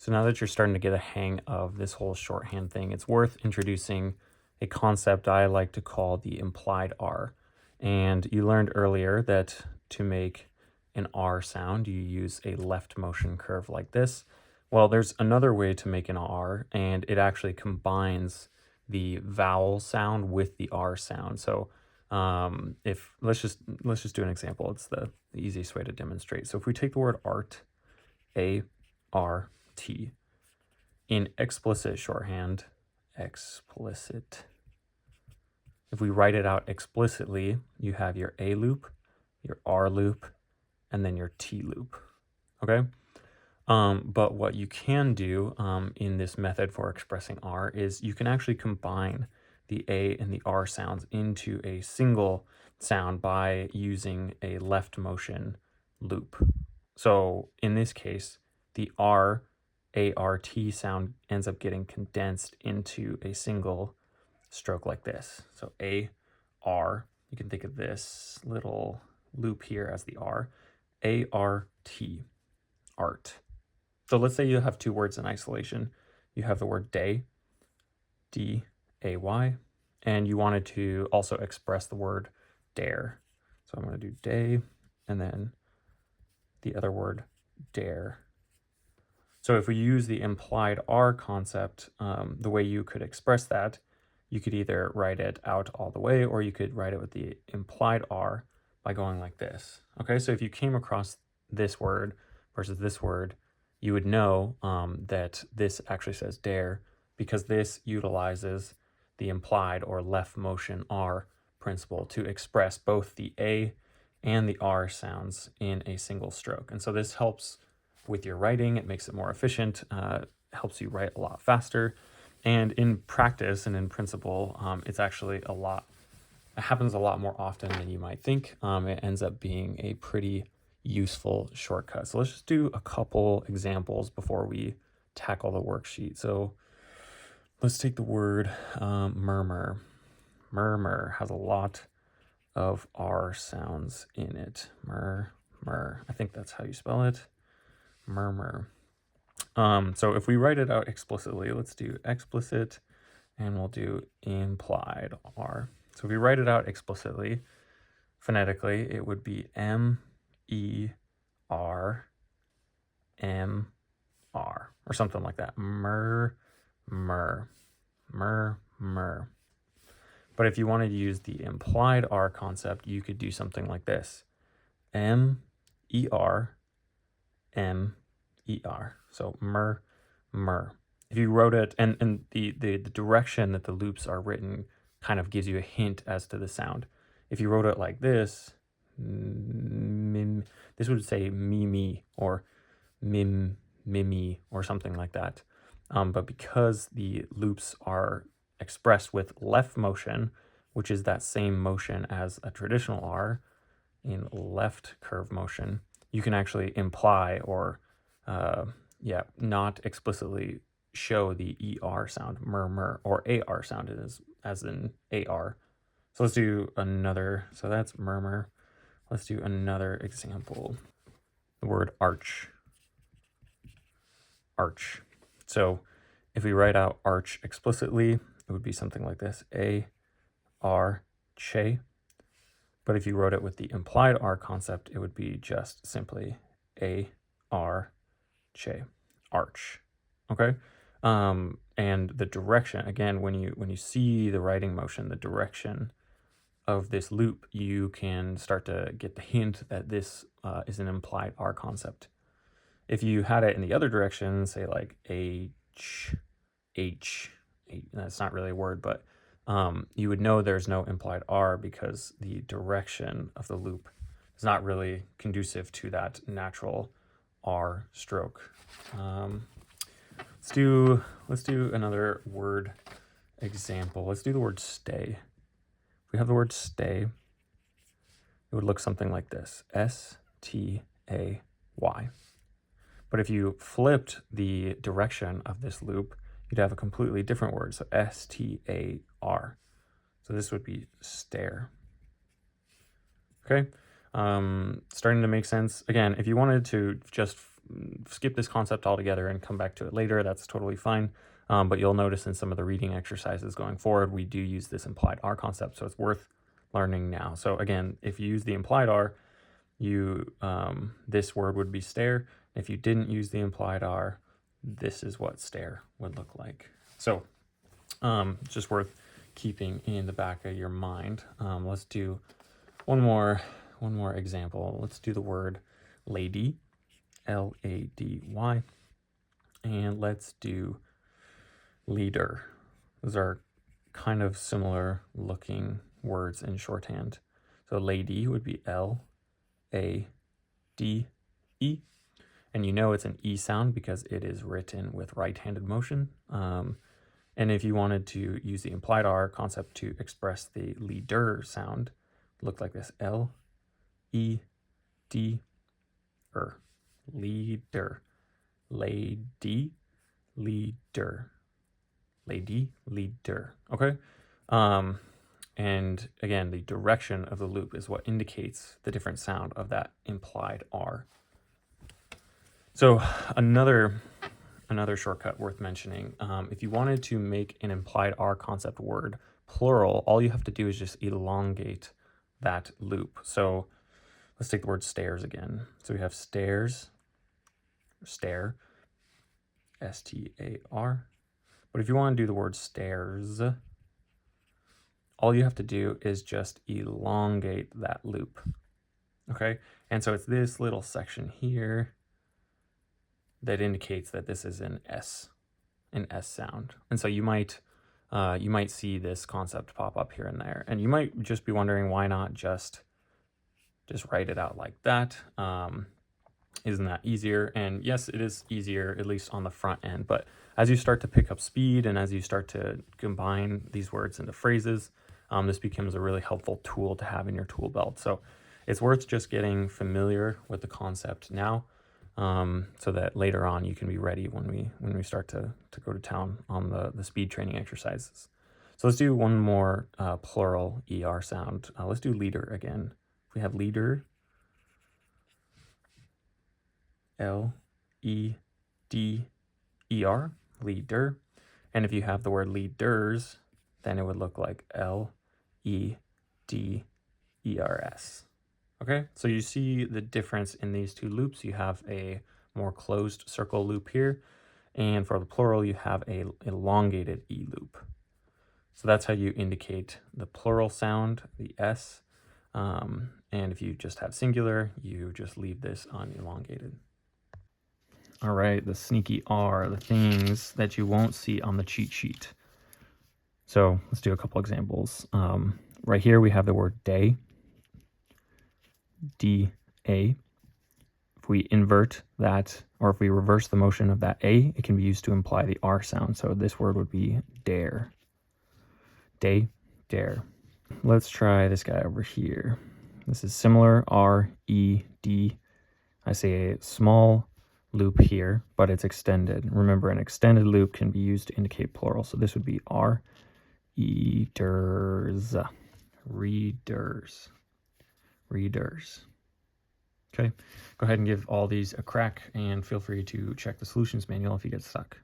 So now that you're starting to get a hang of this whole shorthand thing, it's worth introducing a concept I like to call the implied R. And you learned earlier that to make an R sound, you use a left motion curve like this. Well, there's another way to make an R, and it actually combines the vowel sound with the R sound. So if let's just do an example. It's the easiest way to demonstrate. So if we take the word art, A-R-T, in explicit shorthand, explicit. If we write it out explicitly, you have your A loop, your R loop, and then your T loop, okay? But what you can do in this method for expressing R is you can actually combine the A and the R sounds into a single sound by using a left motion loop. So in this case, the R, A-R-T sound ends up getting condensed into a single stroke like this. So A-R, you can think of this little loop here as the R, A-R-T, art. So let's say you have two words in isolation. You have the word day, D-A-Y, and you wanted to also express the word dare. So I'm going to do day and then the other word dare. So if we use the implied R concept, the way you could express that, you could either write it out all the way, or you could write it with the implied R by going like this. Okay, so if you came across this word versus this word, you would know that this actually says dare because this utilizes the implied or left motion R principle to express both the A and the R sounds in a single stroke. And so this helps with your writing. It makes it more efficient, helps you write a lot faster. And in practice and in principle, it's actually it happens a lot more often than you might think. It ends up being a pretty useful shortcut. So let's just do a couple examples before we tackle the worksheet. So let's take the word murmur. Murmur has a lot of R sounds in it. Murmur. I think that's how you spell it. Murmur. So if we write it out explicitly, let's do explicit and we'll do implied R. So if we write it out explicitly, phonetically, it would be M-E-R-M-R or something like that. Mur. But if you wanted to use the implied R concept, you could do something like this. M-E-R-M-E-R. So mur. If you wrote it, and the direction that the loops are written kind of gives you a hint as to the sound. If you wrote it like this, this would say mimi or mimi or something like that. But because the loops are expressed with left motion, which is that same motion as a traditional R in left curve motion, you can actually imply or not explicitly show the ER sound, murmur, or AR sound as in AR. So let's do another, so that's murmur. Let's do another example. The word arch. Arch. So if we write out arch explicitly, it would be something like this, A-R-che. But if you wrote it with the implied R concept, it would be just simply A-R-che, arch, okay? And the direction, again, when you see the writing motion, the direction of this loop, you can start to get the hint that this is an implied R concept. If you had it in the other direction, say like H, that's not really a word, but you would know there's no implied R because the direction of the loop is not really conducive to that natural R stroke. Let's do another word example. Let's do the word stay. If we have the word stay, it would look something like this, S-T-A-Y. But if you flipped the direction of this loop, you'd have a completely different word, so S-T-A-R. So this would be stare. Okay, starting to make sense. Again, if you wanted to just skip this concept altogether and come back to it later, that's totally fine. But you'll notice in some of the reading exercises going forward, we do use this implied R concept, so it's worth learning now. So again, if you use the implied R, this word would be stare. If you didn't use the implied R, this is what stare would look like. So it's just worth keeping in the back of your mind. Let's do one more example. Let's do the word lady, L-A-D-Y, and let's do leader. Those are kind of similar looking words in shorthand. So lady would be L-A-D-E, and you know it's an E sound because it is written with right-handed motion. And if you wanted to use the implied R concept to express the leader sound, look like this, L-E-D-er, leader, lady, leader, lady, leader, okay? And again, the direction of the loop is what indicates the different sound of that implied R. So another shortcut worth mentioning, if you wanted to make an implied R concept word plural, all you have to do is just elongate that loop. So let's take the word stairs again. So we have stairs, stare, S-T-A-R. But if you want to do the word stairs, all you have to do is just elongate that loop, okay? And so it's this little section here that indicates that this is an S sound. And so you might see this concept pop up here and there, and you might just be wondering, why not just write it out like that? Isn't that easier? And yes, it is easier, at least on the front end, but as you start to pick up speed and as you start to combine these words into phrases, this becomes a really helpful tool to have in your tool belt. So it's worth just getting familiar with the concept now, so that later on you can be ready when we start to go to town on the speed training exercises. So let's do one more plural ER sound. Let's do leader again. If we have leader, L-E-D-E-R, leader. And if you have the word leaders, then it would look like L-E-D-E-R-S. Okay, so you see the difference in these two loops. You have a more closed circle loop here, and for the plural, you have a elongated E loop. So that's how you indicate the plural sound, the S. And if you just have singular, you just leave this unelongated. All right, the sneaky R, the things that you won't see on the cheat sheet. So let's do a couple examples. Right here, we have the word day, D-A. If we invert that, or if we reverse the motion of that A, it can be used to imply the R sound. So this word would be dare. Day, dare. Let's try this guy over here. This is similar, R-E-D. I say a small loop here, but it's extended. Remember, an extended loop can be used to indicate plural. So this would be readers, readers, readers. Okay, go ahead and give all these a crack, and feel free to check the solutions manual if you get stuck.